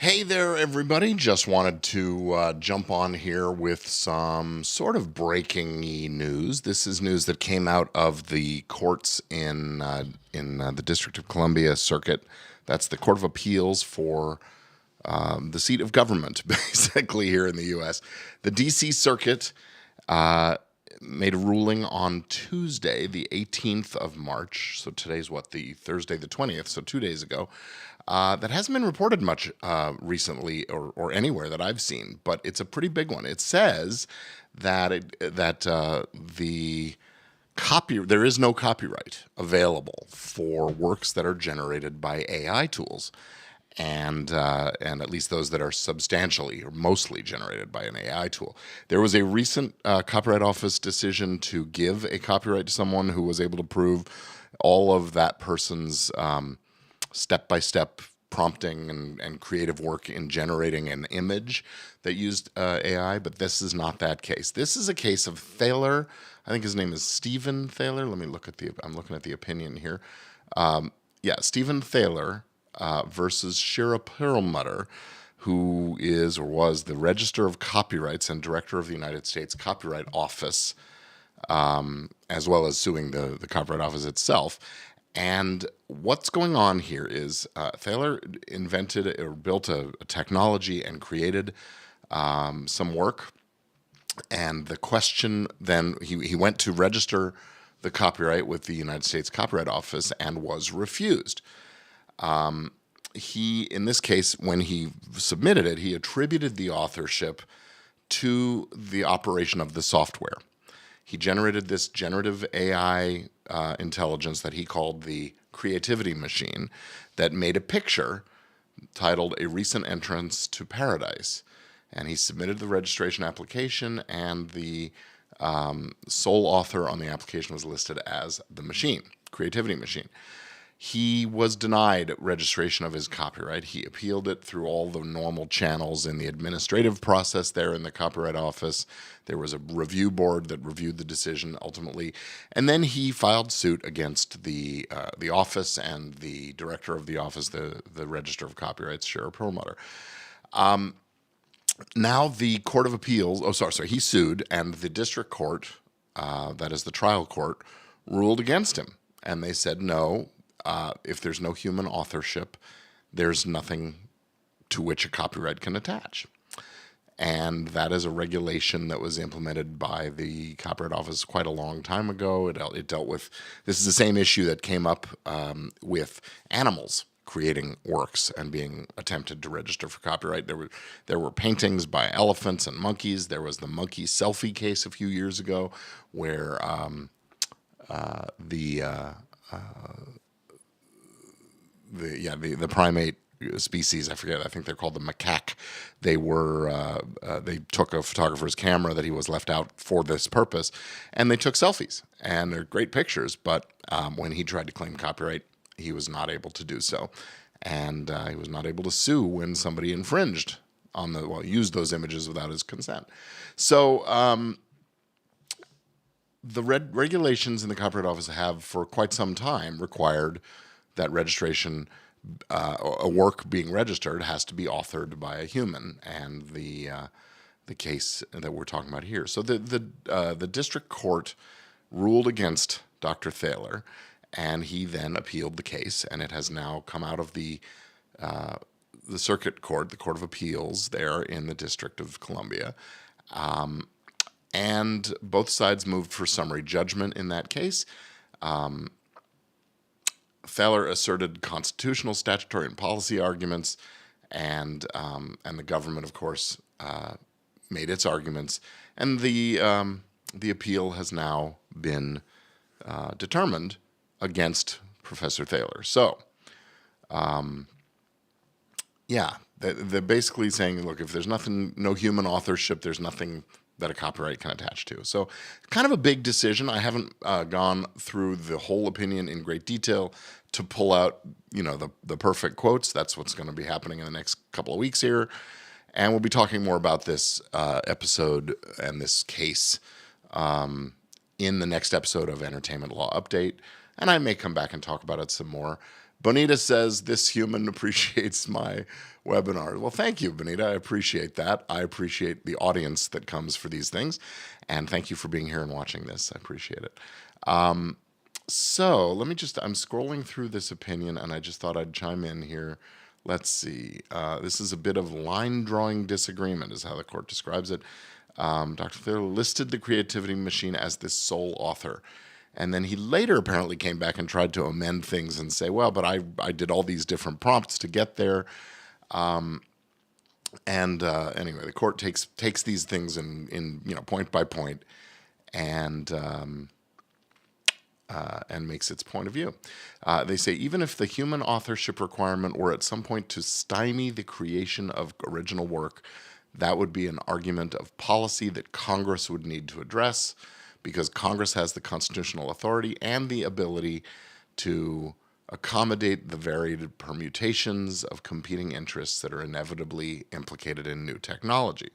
Hey there, everybody. Just wanted to jump on here with some sort of breaking news. This is news that came out of the courts in the District of Columbia Circuit. That's the Court of Appeals for the seat of government, basically, here in the U.S. The D.C. Circuit made a ruling on Tuesday, the 18th of March. So today's what, the Thursday, the 20th, so 2 days ago. That hasn't been reported much recently or anywhere that I've seen, but it's a pretty big one. It says that there is no copyright available for works that are generated by AI tools, and at least those that are substantially or mostly generated by an AI tool. There was a recent Copyright Office decision to give a copyright to someone who was able to prove all of that person's step-by-step prompting and creative work in generating an image that used AI, but this is not that case. This is a case of Thaler. I think his name is Stephen Thaler. I'm looking at the opinion here. Stephen Thaler versus Shira Perlmutter, who is or was the Register of Copyrights and Director of the United States Copyright Office, as well as suing the Copyright Office itself. And what's going on here is Thaler invented or built a technology and created some work. And the question then, he went to register the copyright with the United States Copyright Office and was refused. In this case, when he submitted it, he attributed the authorship to the operation of the software. He generated this generative AI intelligence that he called the Creativity Machine that made a picture titled A Recent Entrance to Paradise. And he submitted the registration application, and the sole author on the application was listed as the machine, Creativity Machine. He was denied registration of his copyright. He appealed it through all the normal channels in the administrative process there in the Copyright Office. There was a review board that reviewed the decision ultimately. And then he filed suit against the office and the director of the office, the Register of Copyrights, Shira Perlmutter. Now the Court of Appeals, he sued, and the district court, that is the trial court, ruled against him. And they said, no, if there's no human authorship, there's nothing to which a copyright can attach. And that is a regulation that was implemented by the Copyright Office quite a long time ago. It dealt with, this is the same issue that came up with animals creating works and being attempted to register for copyright. There were paintings by elephants and monkeys. There was the monkey selfie case a few years ago where the primate species, I forget, I think they're called the macaque. They took a photographer's camera that he was left out for this purpose, and they took selfies, and they're great pictures, but when he tried to claim copyright, he was not able to do so, and he was not able to sue when somebody infringed on used those images without his consent. So the regulations in the Copyright Office have for quite some time required that registration, a work being registered has to be authored by a human, and the case that we're talking about here. So the district court ruled against Dr. Thaler, and he then appealed the case, and it has now come out of the circuit court, the Court of Appeals there in the District of Columbia. And both sides moved for summary judgment in that case. Thaler asserted constitutional, statutory, and policy arguments, and the government, of course, made its arguments, and the appeal has now been determined against Professor Thaler. So, they're basically saying, look, if there's no human authorship, there's nothing that a copyright can attach to. So kind of a big decision. I haven't gone through the whole opinion in great detail to pull out, the perfect quotes. That's what's going to be happening in the next couple of weeks here. And we'll be talking more about this episode and this case in the next episode of Entertainment Law Update. And I may come back and talk about it some more. Bonita says, this human appreciates my webinar. Well, thank you, Bonita. I appreciate that. I appreciate the audience that comes for these things. And thank you for being here and watching this. I appreciate it. So let me I'm scrolling through this opinion, and I just thought I'd chime in here. Let's see. This is a bit of line drawing disagreement, is how the court describes it. Dr. Thaler listed the creativity machine as the sole author. And then he later apparently came back and tried to amend things and say, well, but I did all these different prompts to get there. Anyway, the court takes these things in point by point and makes its point of view. They say, even if the human authorship requirement were at some point to stymie the creation of original work, that would be an argument of policy that Congress would need to address, because Congress has the constitutional authority and the ability to accommodate the varied permutations of competing interests that are inevitably implicated in new technology.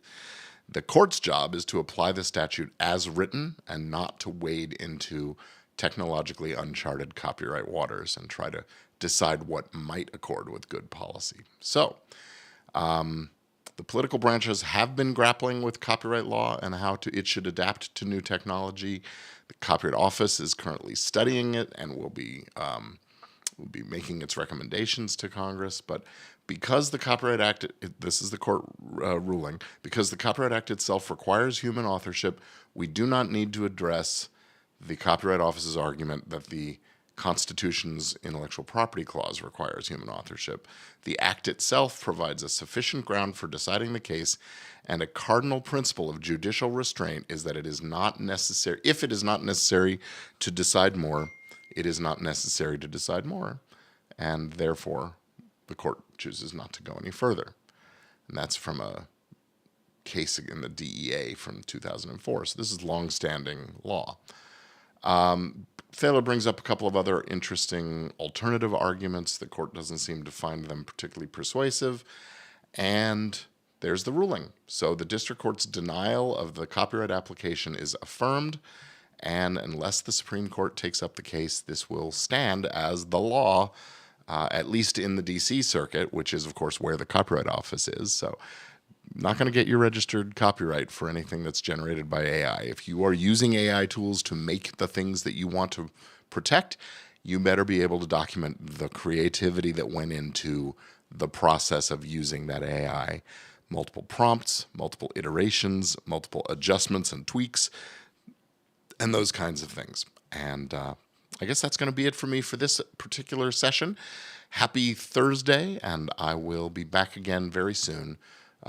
The court's job is to apply the statute as written and not to wade into technologically uncharted copyright waters and try to decide what might accord with good policy. So, the political branches have been grappling with copyright law and how it should adapt to new technology. The Copyright Office is currently studying it and will be making its recommendations to Congress. But because the Copyright Act, this is the court ruling, because the Copyright Act itself requires human authorship, we do not need to address the Copyright Office's argument that the Constitution's intellectual property clause requires human authorship. The Act itself provides a sufficient ground for deciding the case, and a cardinal principle of judicial restraint is that it is not necessary, if it is not necessary to decide more, it is not necessary to decide more, and therefore the court chooses not to go any further. And that's from a case in the DEA from 2004. So this is longstanding law. Thaler brings up a couple of other interesting alternative arguments. The court doesn't seem to find them particularly persuasive. And there's the ruling. So the district court's denial of the copyright application is affirmed. And unless the Supreme Court takes up the case, this will stand as the law, at least in the D.C. Circuit, which is, of course, where the Copyright Office is. So not going to get your registered copyright for anything that's generated by AI. If you are using AI tools to make the things that you want to protect, you better be able to document the creativity that went into the process of using that AI. Multiple prompts, multiple iterations, multiple adjustments and tweaks, and those kinds of things. And I guess that's going to be it for me for this particular session. Happy Thursday, and I will be back again very soon.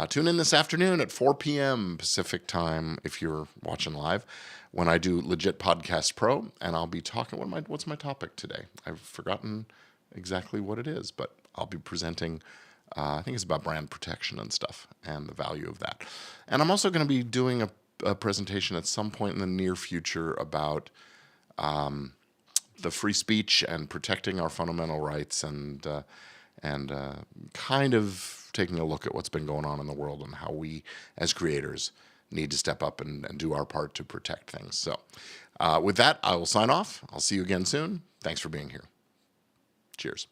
Tune in this afternoon at 4 p.m. Pacific time if you're watching live when I do Legit Podcast Pro, and I'll be talking, what's my topic today? I've forgotten exactly what it is, but I'll be presenting, I think it's about brand protection and stuff and the value of that. And I'm also going to be doing a presentation at some point in the near future about the free speech and protecting our fundamental rights and kind of taking a look at what's been going on in the world and how we as creators need to step up and do our part to protect things. So with that, I will sign off. I'll see you again soon. Thanks for being here. Cheers.